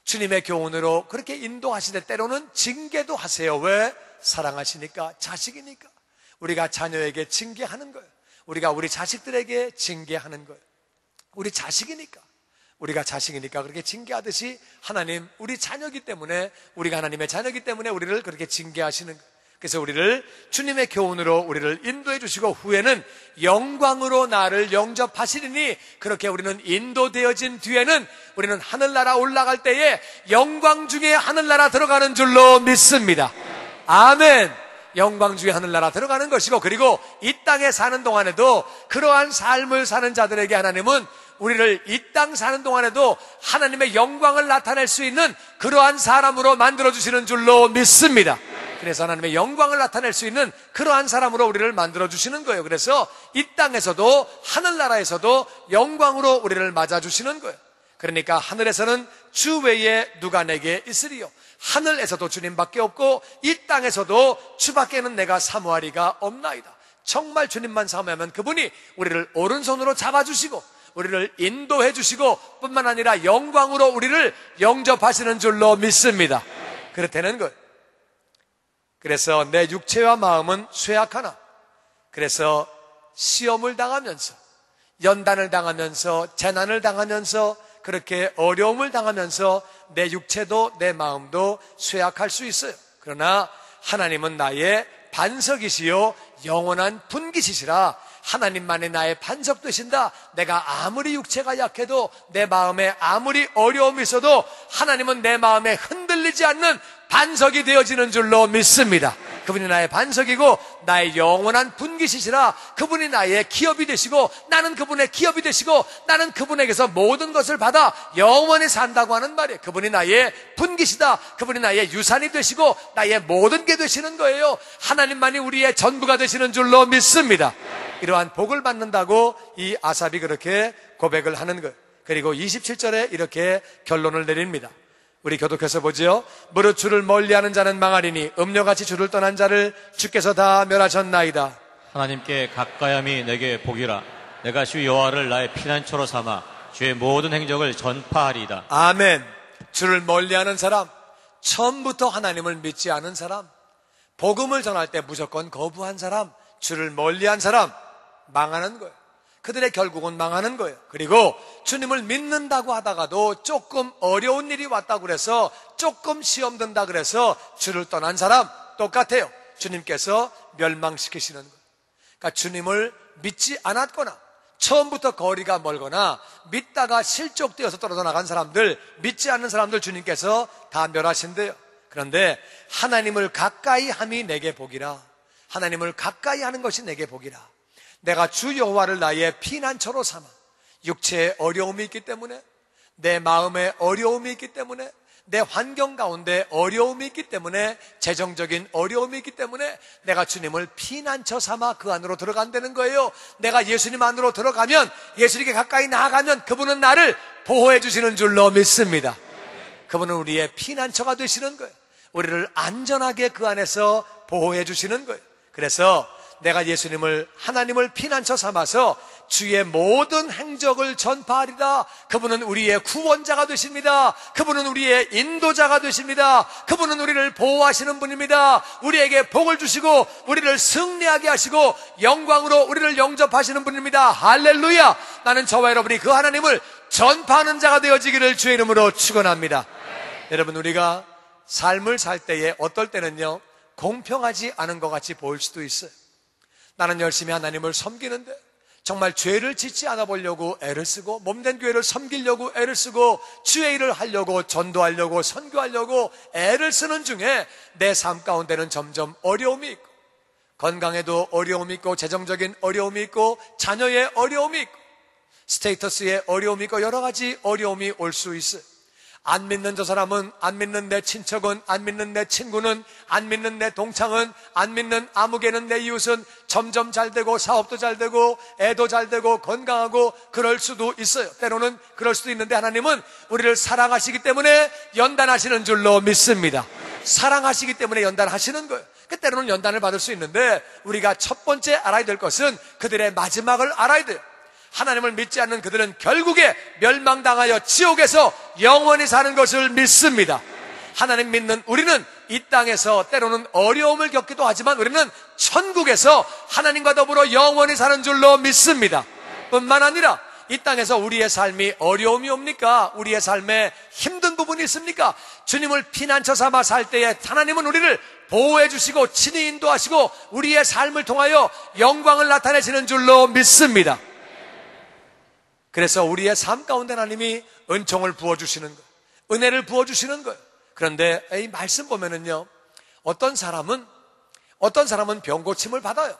주님의 교훈으로 그렇게 인도하시되 때로는 징계도 하세요. 왜? 사랑하시니까, 자식이니까. 우리가 자녀에게 징계하는 거예요. 우리가 우리 자식들에게 징계하는 거예요. 우리 자식이니까. 우리가 자식이니까 그렇게 징계하듯이 하나님, 우리 자녀이기 때문에, 우리가 하나님의 자녀이기 때문에 우리를 그렇게 징계하시는 거예요. 그래서 우리를 주님의 교훈으로 우리를 인도해 주시고 후에는 영광으로 나를 영접하시리니, 그렇게 우리는 인도되어진 뒤에는 우리는 하늘나라 올라갈 때에 영광 중에 하늘나라 들어가는 줄로 믿습니다. 아멘. 영광 중에 하늘나라 들어가는 것이고, 그리고 이 땅에 사는 동안에도 그러한 삶을 사는 자들에게 하나님은 우리를 이 땅 사는 동안에도 하나님의 영광을 나타낼 수 있는 그러한 사람으로 만들어주시는 줄로 믿습니다. 그래서 하나님의 영광을 나타낼 수 있는 그러한 사람으로 우리를 만들어주시는 거예요. 그래서 이 땅에서도 하늘나라에서도 영광으로 우리를 맞아주시는 거예요. 그러니까 하늘에서는 주 외에 누가 내게 있으리요, 하늘에서도 주님밖에 없고 이 땅에서도 주밖에는 내가 사모하리가 없나이다. 정말 주님만 사모하면 그분이 우리를 오른손으로 잡아주시고 우리를 인도해 주시고 뿐만 아니라 영광으로 우리를 영접하시는 줄로 믿습니다. 그렇다는 거예요. 그래서 내 육체와 마음은 쇠약하나, 그래서 시험을 당하면서, 연단을 당하면서, 재난을 당하면서, 그렇게 어려움을 당하면서 내 육체도 내 마음도 쇠약할 수 있어요. 그러나 하나님은 나의 반석이시요 영원한 분깃이시라. 하나님만이 나의 반석 되신다. 내가 아무리 육체가 약해도, 내 마음에 아무리 어려움이 있어도 하나님은 내 마음에 흔들리지 않는 반석이 되어지는 줄로 믿습니다. 그분이 나의 반석이고 나의 영원한 분깃이시라. 그분이 나의 기업이 되시고 나는 그분의 기업이 되시고 나는 그분에게서 모든 것을 받아 영원히 산다고 하는 말이에요. 그분이 나의 분깃이다. 그분이 나의 유산이 되시고 나의 모든 게 되시는 거예요. 하나님만이 우리의 전부가 되시는 줄로 믿습니다. 이러한 복을 받는다고 이 아삽이 그렇게 고백을 하는 거예요. 그리고 27절에 이렇게 결론을 내립니다. 우리 교독해서 보지요. 무릇 주를 멀리하는 자는 망하리니 음녀같이 주를 떠난 자를 주께서 다 멸하셨나이다. 하나님께 가까이함이 내게 복이라. 내가 주 여호와를 나의 피난처로 삼아 주의 모든 행적을 전파하리이다. 아멘. 주를 멀리하는 사람, 처음부터 하나님을 믿지 않은 사람, 복음을 전할 때 무조건 거부한 사람, 주를 멀리한 사람, 망하는 거예요. 그들의 결국은 망하는 거예요. 그리고 주님을 믿는다고 하다가도 조금 어려운 일이 왔다고 그래서, 조금 시험 든다 그래서 주를 떠난 사람 똑같아요. 주님께서 멸망시키시는 거예요. 그러니까 주님을 믿지 않았거나 처음부터 거리가 멀거나 믿다가 실족되어서 떨어져 나간 사람들, 믿지 않는 사람들 주님께서 다 멸하신대요. 그런데 하나님을 가까이 함이 내게 복이라. 하나님을 가까이 하는 것이 내게 복이라. 내가 주 여호와를 나의 피난처로 삼아. 육체에 어려움이 있기 때문에, 내 마음에 어려움이 있기 때문에, 내 환경 가운데 어려움이 있기 때문에, 재정적인 어려움이 있기 때문에 내가 주님을 피난처 삼아 그 안으로 들어간다는 거예요. 내가 예수님 안으로 들어가면, 예수님께 가까이 나아가면 그분은 나를 보호해 주시는 줄로 믿습니다. 그분은 우리의 피난처가 되시는 거예요. 우리를 안전하게 그 안에서 보호해 주시는 거예요. 그래서 내가 예수님을, 하나님을 피난처 삼아서 주의 모든 행적을 전파하리라. 그분은 우리의 구원자가 되십니다. 그분은 우리의 인도자가 되십니다. 그분은 우리를 보호하시는 분입니다. 우리에게 복을 주시고 우리를 승리하게 하시고 영광으로 우리를 영접하시는 분입니다. 할렐루야. 나는 저와 여러분이 그 하나님을 전파하는 자가 되어지기를 주의 이름으로 축원합니다. 여러분, 우리가 삶을 살 때에 어떨 때는요, 공평하지 않은 것 같이 보일 수도 있어요. 나는 열심히 하나님을 섬기는데 정말 죄를 짓지 않아 보려고 애를 쓰고, 몸된 교회를 섬기려고 애를 쓰고, 주의 일을 하려고, 전도하려고, 선교하려고 애를 쓰는 중에 내 삶 가운데는 점점 어려움이 있고, 건강에도 어려움이 있고, 재정적인 어려움이 있고, 자녀의 어려움이 있고, 스테이터스의 어려움이 있고, 여러 가지 어려움이 올 수 있어요. 안 믿는 저 사람은, 안 믿는 내 친척은, 안 믿는 내 친구는, 안 믿는 내 동창은, 안 믿는 아무개는, 내 이웃은 점점 잘 되고, 사업도 잘 되고, 애도 잘 되고, 건강하고 그럴 수도 있어요. 때로는 그럴 수도 있는데 하나님은 우리를 사랑하시기 때문에 연단하시는 줄로 믿습니다. 사랑하시기 때문에 연단하시는 거예요. 때로는 연단을 받을 수 있는데 우리가 첫 번째 알아야 될 것은 그들의 마지막을 알아야 돼요. 하나님을 믿지 않는 그들은 결국에 멸망당하여 지옥에서 영원히 사는 것을 믿습니다. 하나님 믿는 우리는 이 땅에서 때로는 어려움을 겪기도 하지만 우리는 천국에서 하나님과 더불어 영원히 사는 줄로 믿습니다. 뿐만 아니라 이 땅에서 우리의 삶이 어려움이 옵니까? 우리의 삶에 힘든 부분이 있습니까? 주님을 피난처 삼아 살 때에 하나님은 우리를 보호해 주시고 친히 인도하시고 우리의 삶을 통하여 영광을 나타내시는 줄로 믿습니다. 그래서 우리의 삶 가운데 하나님이 은총을 부어주시는 거예요. 은혜를 부어주시는 거예요. 그런데 이 말씀 보면은요, 어떤 사람은 병고침을 받아요.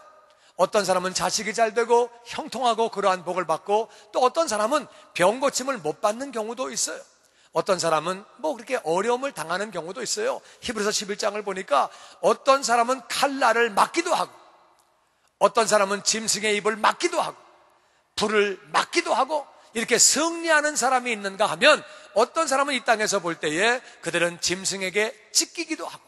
어떤 사람은 자식이 잘 되고 형통하고 그러한 복을 받고, 또 어떤 사람은 병고침을 못 받는 경우도 있어요. 어떤 사람은 그렇게 어려움을 당하는 경우도 있어요. 히브리서 11장을 보니까 어떤 사람은 칼날을 맞기도 하고, 어떤 사람은 짐승의 입을 맞기도 하고, 불을 맞기도 하고, 이렇게 승리하는 사람이 있는가 하면 어떤 사람은 이 땅에서 볼 때에 그들은 짐승에게 찢기기도 하고,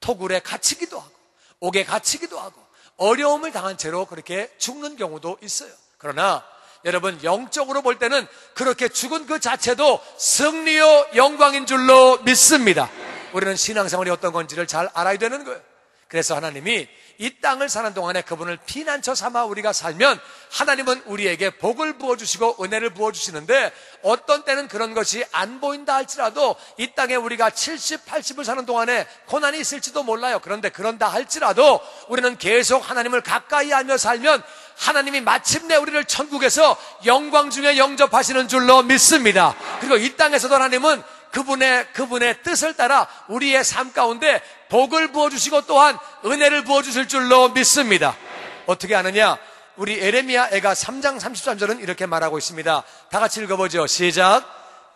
토굴에 갇히기도 하고, 옥에 갇히기도 하고, 어려움을 당한 채로 그렇게 죽는 경우도 있어요. 그러나 여러분, 영적으로 볼 때는 그렇게 죽은 그 자체도 승리요 영광인 줄로 믿습니다. 우리는 신앙생활이 어떤 건지를 잘 알아야 되는 거예요. 그래서 하나님이 이 땅을 사는 동안에 그분을 피난처 삼아 우리가 살면 하나님은 우리에게 복을 부어주시고 은혜를 부어주시는데, 어떤 때는 그런 것이 안 보인다 할지라도 이 땅에 우리가 70, 80을 사는 동안에 고난이 있을지도 몰라요. 그런데 그런다 할지라도 우리는 계속 하나님을 가까이 하며 살면 하나님이 마침내 우리를 천국에서 영광 중에 영접하시는 줄로 믿습니다. 그리고 이 땅에서도 하나님은 그분의 뜻을 따라 우리의 삶 가운데 복을 부어주시고 또한 은혜를 부어주실 줄로 믿습니다. 어떻게 아느냐? 우리 에레미야 애가 3장 33절은 이렇게 말하고 있습니다. 다 같이 읽어보죠. 시작.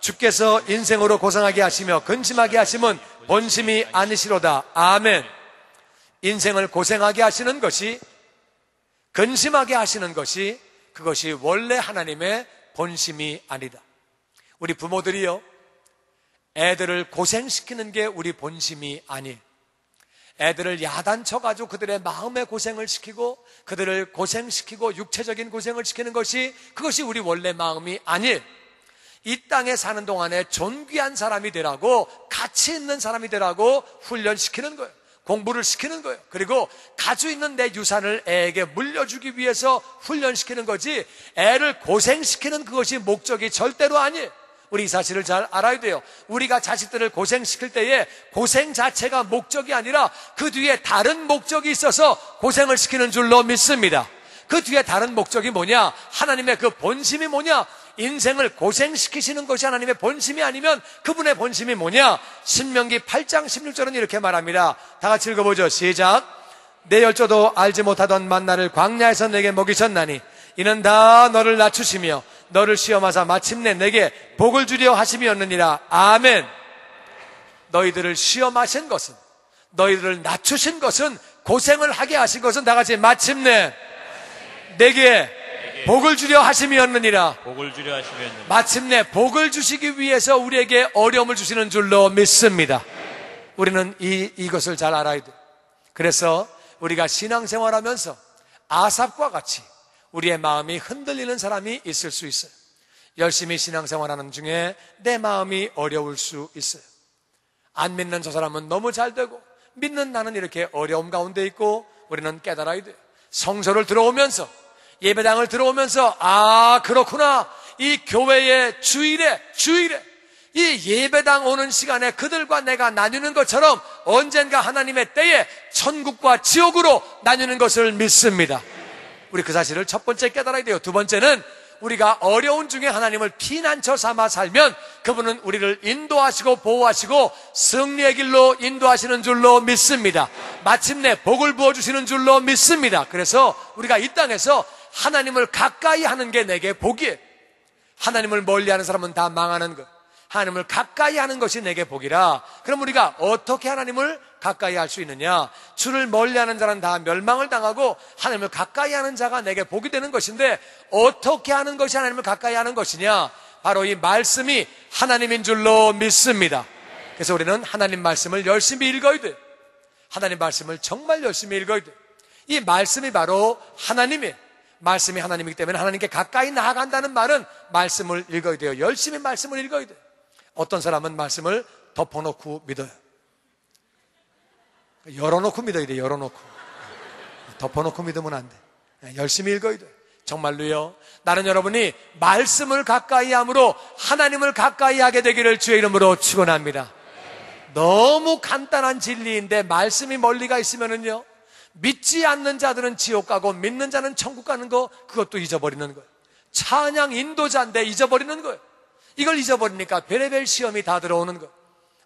주께서 인생으로 고생하게 하시며 근심하게 하심은 본심이 아니시로다. 아멘. 인생을 고생하게 하시는 것이, 근심하게 하시는 것이, 그것이 원래 하나님의 본심이 아니다. 우리 부모들이요, 애들을 고생시키는 게 우리 본심이 아니에요. 애들을 야단쳐가지고 그들의 마음의 고생을 시키고 그들을 고생시키고 육체적인 고생을 시키는 것이, 그것이 우리 원래 마음이 아니에요. 이 땅에 사는 동안에 존귀한 사람이 되라고, 가치 있는 사람이 되라고 훈련시키는 거예요. 공부를 시키는 거예요. 그리고 가지고 있는 내 유산을 애에게 물려주기 위해서 훈련시키는 거지, 애를 고생시키는 그것이 목적이 절대로 아니에요. 우리 이 사실을 잘 알아야 돼요. 우리가 자식들을 고생시킬 때에 고생 자체가 목적이 아니라 그 뒤에 다른 목적이 있어서 고생을 시키는 줄로 믿습니다. 그 뒤에 다른 목적이 뭐냐? 하나님의 그 본심이 뭐냐? 인생을 고생시키시는 것이 하나님의 본심이 아니면 그분의 본심이 뭐냐? 신명기 8장 16절은 이렇게 말합니다. 다 같이 읽어보죠. 시작. 내 열조도 알지 못하던 만나를 광야에서 내게 먹이셨나니 이는 다 너를 낮추시며 너를 시험하사 마침내 내게 복을 주려 하심이었느니라. 아멘. 너희들을 시험하신 것은, 너희들을 낮추신 것은, 고생을 하게 하신 것은 다 같이 마침내 내게 복을 주려 하심이었느니라. 복을 주려 하심이었느니라. 마침내 복을 주시기 위해서 우리에게 어려움을 주시는 줄로 믿습니다. 우리는 이것을 잘 알아야 돼요. 그래서 우리가 신앙생활하면서 아삽과 같이 우리의 마음이 흔들리는 사람이 있을 수 있어요. 열심히 신앙생활하는 중에 내 마음이 어려울 수 있어요. 안 믿는 저 사람은 너무 잘 되고 믿는 나는 이렇게 어려움 가운데 있고, 우리는 깨달아야 돼요. 성소를 들어오면서, 예배당을 들어오면서, 아 그렇구나, 이 교회의 주일에 이 예배당 오는 시간에 그들과 내가 나누는 것처럼 언젠가 하나님의 때에 천국과 지옥으로 나누는 것을 믿습니다. 우리 그 사실을 첫 번째 깨달아야 돼요. 두 번째는 우리가 어려운 중에 하나님을 피난처 삼아 살면 그분은 우리를 인도하시고 보호하시고 승리의 길로 인도하시는 줄로 믿습니다. 마침내 복을 부어주시는 줄로 믿습니다. 그래서 우리가 이 땅에서 하나님을 가까이 하는 게 내게 복이에요. 하나님을 멀리하는 사람은 다 망하는 것, 하나님을 가까이 하는 것이 내게 복이라. 그럼 우리가 어떻게 하나님을 가까이 할 수 있느냐? 주를 멀리하는 자는 다 멸망을 당하고 하나님을 가까이 하는 자가 내게 복이 되는 것인데, 어떻게 하는 것이 하나님을 가까이 하는 것이냐? 바로 이 말씀이 하나님인 줄로 믿습니다. 그래서 우리는 하나님 말씀을 열심히 읽어야 돼요. 하나님 말씀을 정말 열심히 읽어야 돼요. 이 말씀이 바로 하나님이에요. 말씀이 하나님이기 때문에 하나님께 가까이 나아간다는 말은 말씀을 읽어야 돼요. 열심히 말씀을 읽어야 돼요. 어떤 사람은 말씀을 덮어놓고 믿어요. 열어놓고 믿어야 돼. 열어놓고. 덮어놓고 믿으면 안 돼. 열심히 읽어야 돼. 정말로요, 나는 여러분이 말씀을 가까이 함으로 하나님을 가까이 하게 되기를 주의 이름으로 축원합니다. 너무 간단한 진리인데 말씀이 멀리가 있으면은요, 믿지 않는 자들은 지옥 가고 믿는 자는 천국 가는 거, 그것도 잊어버리는 거예요. 찬양 인도자인데 잊어버리는 거예요. 이걸 잊어버리니까 별의별 시험이 다 들어오는 거예요.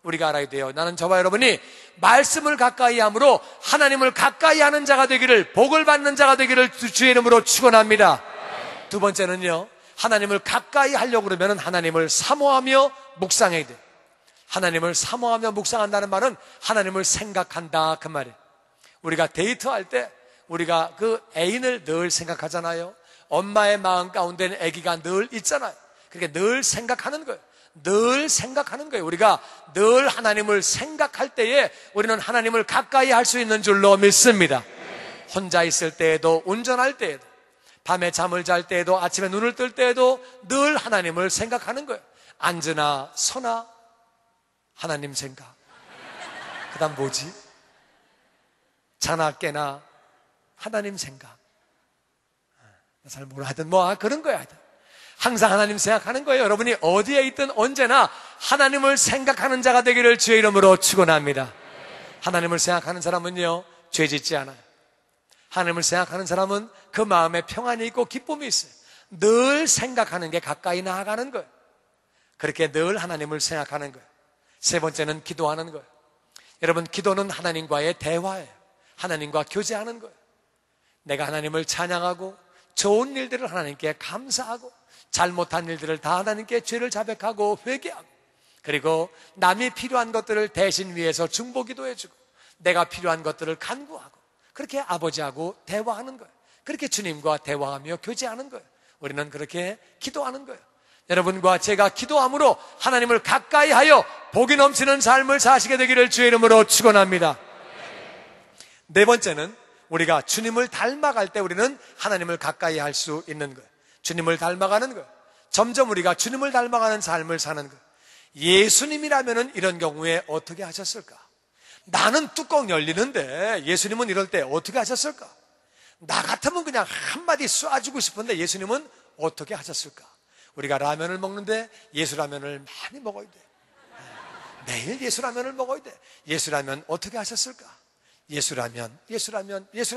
우리가 알아야 돼요. 나는 저와 여러분이 말씀을 가까이 함으로 하나님을 가까이 하는 자가 되기를, 복을 받는 자가 되기를 주의 이름으로 축원합니다. 두 번째는요, 하나님을 가까이 하려고 그러면 하나님을 사모하며 묵상해야 돼요. 하나님을 사모하며 묵상한다는 말은 하나님을 생각한다, 그 말이에요. 우리가 데이트할 때 우리가 그 애인을 늘 생각하잖아요. 엄마의 마음 가운데는 아기가 늘 있잖아요. 그렇게 늘 생각하는 거예요. 늘 생각하는 거예요. 우리가 늘 하나님을 생각할 때에 우리는 하나님을 가까이 할 수 있는 줄로 믿습니다. 혼자 있을 때에도, 운전할 때에도, 밤에 잠을 잘 때에도, 아침에 눈을 뜰 때에도 늘 하나님을 생각하는 거예요. 앉으나 서나 하나님 생각. 그 다음 뭐지? 자나 깨나 하나님 생각. 잘 몰라. 하여튼 그런 거야. 하여튼 항상 하나님 생각하는 거예요. 여러분이 어디에 있든 언제나 하나님을 생각하는 자가 되기를 주의 이름으로 축원합니다. 하나님을 생각하는 사람은요, 죄 짓지 않아요. 하나님을 생각하는 사람은 그 마음에 평안이 있고 기쁨이 있어요. 늘 생각하는 게 가까이 나아가는 거예요. 그렇게 늘 하나님을 생각하는 거예요. 세 번째는 기도하는 거예요. 여러분, 기도는 하나님과의 대화예요. 하나님과 교제하는 거예요. 내가 하나님을 찬양하고 좋은 일들을 하나님께 감사하고 잘못한 일들을 다 하나님께 죄를 자백하고 회개하고, 그리고 남이 필요한 것들을 대신 위해서 중보기도 해주고 내가 필요한 것들을 간구하고, 그렇게 아버지하고 대화하는 거예요. 그렇게 주님과 대화하며 교제하는 거예요. 우리는 그렇게 기도하는 거예요. 여러분과 제가 기도함으로 하나님을 가까이 하여 복이 넘치는 삶을 사시게 되기를 주의 이름으로 축원합니다. 네 번째는 우리가 주님을 닮아갈 때 우리는 하나님을 가까이 할 수 있는 거예요. 주님을 닮아가는 거예요. 점점 우리가 주님을 닮아가는 삶을 사는 거예요. 예수님이라면 이런 경우에 어떻게 하셨을까? 나는 뚜껑 열리는데 예수님은 이럴 때 어떻게 하셨을까? 나 같으면 그냥 한마디 쏴주고 싶은데 예수님은 어떻게 하셨을까? 우리가 라면을 먹는데 예수라면을 많이 먹어야 돼. 매일 예수라면을 먹어야 돼. 예수라면 어떻게 하셨을까? 예수라면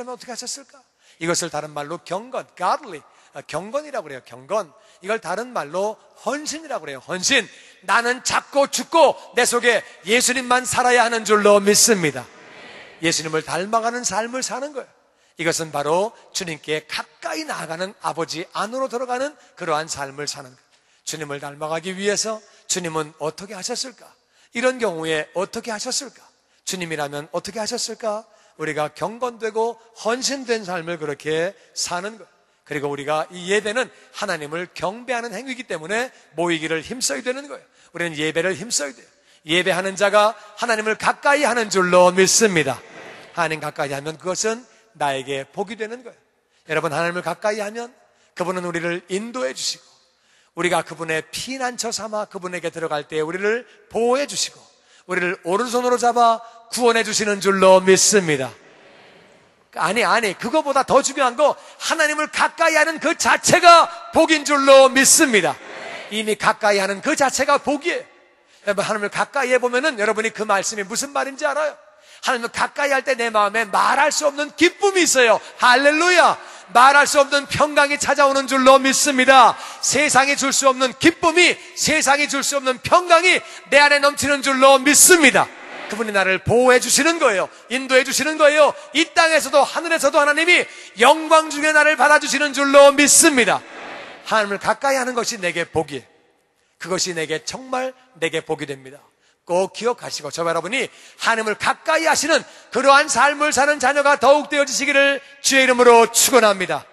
어떻게 하셨을까? 이것을 다른 말로 경건, godly, 경건이라고 그래요. 경건. 이걸 다른 말로 헌신이라고 그래요. 헌신. 나는 작고 죽고 내 속에 예수님만 살아야 하는 줄로 믿습니다. 예수님을 닮아가는 삶을 사는 거예요. 이것은 바로 주님께 가까이 나아가는, 아버지 안으로 들어가는 그러한 삶을 사는 거예요. 주님을 닮아가기 위해서 주님은 어떻게 하셨을까? 이런 경우에 어떻게 하셨을까? 주님이라면 어떻게 하셨을까? 우리가 경건되고 헌신된 삶을 그렇게 사는 거예요. 그리고 우리가 이 예배는 하나님을 경배하는 행위이기 때문에 모이기를 힘써야 되는 거예요. 우리는 예배를 힘써야 돼요. 예배하는 자가 하나님을 가까이 하는 줄로 믿습니다. 하나님 가까이 하면 그것은 나에게 복이 되는 거예요. 여러분, 하나님을 가까이 하면 그분은 우리를 인도해 주시고 우리가 그분의 피난처 삼아 그분에게 들어갈 때 우리를 보호해 주시고 우리를 오른손으로 잡아 구원해 주시는 줄로 믿습니다. 아니 그거보다 더 중요한 거 하나님을 가까이 하는 그 자체가 복인 줄로 믿습니다. 이미 가까이 하는 그 자체가 복이에요. 여러분, 하나님을 가까이 해보면은 여러분이 그 말씀이 무슨 말인지 알아요? 하나님을 가까이 할 때 내 마음에 말할 수 없는 기쁨이 있어요. 할렐루야. 말할 수 없는 평강이 찾아오는 줄로 믿습니다. 세상이 줄 수 없는 기쁨이, 세상이 줄 수 없는 평강이 내 안에 넘치는 줄로 믿습니다. 그분이 나를 보호해 주시는 거예요. 인도해 주시는 거예요. 이 땅에서도 하늘에서도 하나님이 영광 중에 나를 받아주시는 줄로 믿습니다. 하나님을 가까이 하는 것이 내게 복이에요. 그것이 내게 정말 내게 복이 됩니다. 꼭 기억하시고 저와 여러분이 하나님을 가까이 하시는 그러한 삶을 사는 자녀가 더욱 되어지시기를 주의 이름으로 축원합니다.